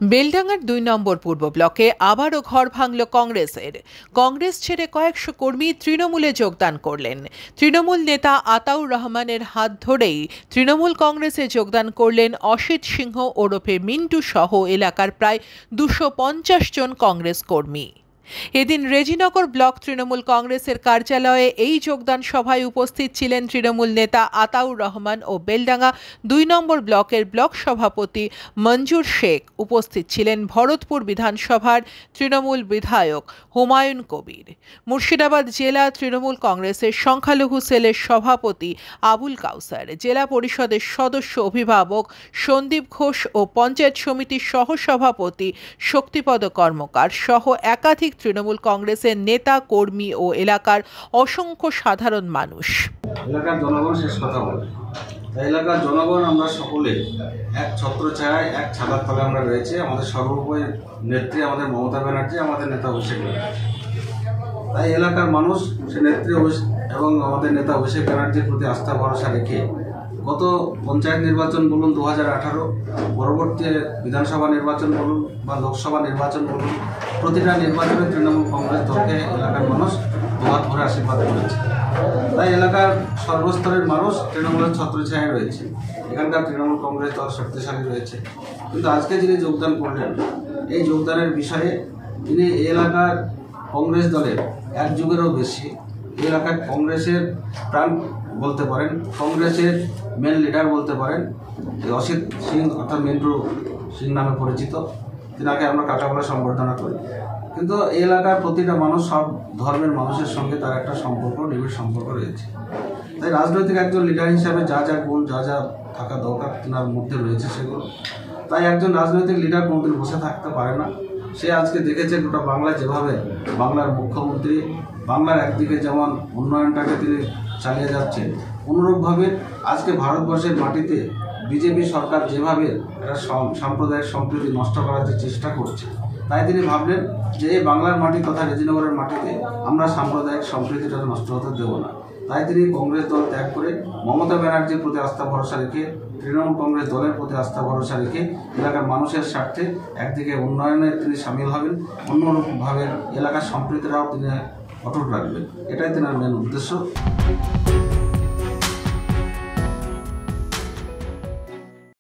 বেলডাঙ্গার ২ নম্বর পূর্ব ব্লকে আবারও ঘর ভাঙল কংগ্রেসের। কংগ্রেস ছেড়ে কয়েকশো কর্মী তৃণমূলে যোগদান করলেন। তৃণমূল নেতা আতাউর রহমানের হাত ধরেই তৃণমূল কংগ্রেসে যোগদান করলেন অসিত সিংহ ওরফে মিন্টু সহ এলাকার প্রায় ২৫০ জন কংগ্রেস কর্মী। এদিন রেজিনগর ব্লক তৃণমূল কংগ্রেসের কার্যালয়ে এই যোগদান সভায় উপস্থিত ছিলেন তৃণমূল নেতা আতাউর রহমান ও বেলডাঙ্গা ২ নম্বর ব্লকের ব্লক সভাপতি মঞ্জুর শেখ। উপস্থিত ছিলেন ভরতপুর বিধানসভার তৃণমূল বিধায়ক হুমায়ুন কবির, মুর্শিদাবাদ জেলা তৃণমূল কংগ্রেসের সংখ্যালঘু সেলের সভাপতি আবুল কাউসার, জেলা পরিষদের সদস্য অভিভাবক সন্দীপ ঘোষ ও পঞ্চায়েত সমিতির সহসভাপতি শক্তিপদ কর্মকার সহ একাধিক তৃণমূল কংগ্রেসের নেতা কর্মী ও এলাকার অসংখ্য সাধারণ মানুষ। এলাকার জনগণ শেষ কথা বলে, তাই এলাকার জনগণ আমরা সকলে এক ছত্রছায়ায় এক ছাতার তলে আমরা রয়েছে। আমাদের সর্বোপরি নেত্রী আমাদের মমতা ব্যানার্জি, আমাদের নেতা অভিষেক ব্যানার্জি। তাই এলাকার মানুষ সে নেত্রী এবং আমাদের নেতা অভিষেক ব্যানার্জির প্রতি আস্থা ভরসা রেখে গত পঞ্চায়েত নির্বাচন বলুন, 2018 পরবর্তী বিধানসভা নির্বাচন বলুন বা লোকসভা নির্বাচন বলুন, প্রতিটা নির্বাচনে তৃণমূল কংগ্রেস দলকে এলাকার মানুষ দুহাত ভরে আশীর্বাদ করেছে। তাই এলাকার সর্বস্তরের মানুষ তৃণমূলের ছত্রছায়ায় রয়েছে। এখানকার তৃণমূল কংগ্রেস দল শক্তিশালী রয়েছে। কিন্তু আজকে যিনি যোগদান করলেন, এই যোগদানের বিষয়ে তিনি এই এলাকার কংগ্রেস দলের এক যুগেরও বেশি এই এলাকার কংগ্রেসের প্রাণ বলতে পারেন, কংগ্রেসের মেন লিডার বলতে পারেন, অসিত সিং অর্থাৎ মিন্টু সিং নামে পরিচিত। তিনাকে আমরা কাকা বলে সম্বর্ধনা করি। কিন্তু এই এলাকার প্রতিটা মানুষ, সব ধর্মের মানুষের সঙ্গে তার একটা সম্পর্ক, নিবিড় সম্পর্ক রয়েছে। তাই রাজনৈতিক একজন লিডার হিসাবে যা যা গুণ, যা যা থাকা দরকার তিনার মধ্যে রয়েছে সেগুলো। তাই একজন রাজনৈতিক লিডার কোনোদিন বসে থাকতে পারে না। সে আজকে দেখেছে গোটা বাংলা যেভাবে বাংলার মুখ্যমন্ত্রী বাংলার একদিকে যেমন উন্নয়নটাকে তিনি চালিয়ে যাচ্ছেন, অনুরূপভাবে আজকে ভারতবর্ষের মাটিতে বিজেপি সরকার যেভাবে একটা সাম্প্রদায়িক সম্প্রীতি নষ্ট করার যে চেষ্টা করছে, তাই তিনি ভাবলেন যে এই বাংলার মাটি তথা রেজিনগরের মাটিতে আমরা সাম্প্রদায়িক সম্প্রীতিটা নষ্ট হতে দেব না। তাই তিনি কংগ্রেস দল ত্যাগ করে মমতা ব্যানার্জির প্রতি আস্থা ভরসা রেখে, তৃণমূল কংগ্রেস দলের প্রতি আস্থা ভরসা রেখে এলাকার মানুষের স্বার্থে একদিকে উন্নয়নে তিনি সামিল হবেন, অন্যরূপভাবে এলাকার সম্প্রীতিটাও তিনি অটুট রাখবেন। এটাই তেনার মেন উদ্দেশ্য।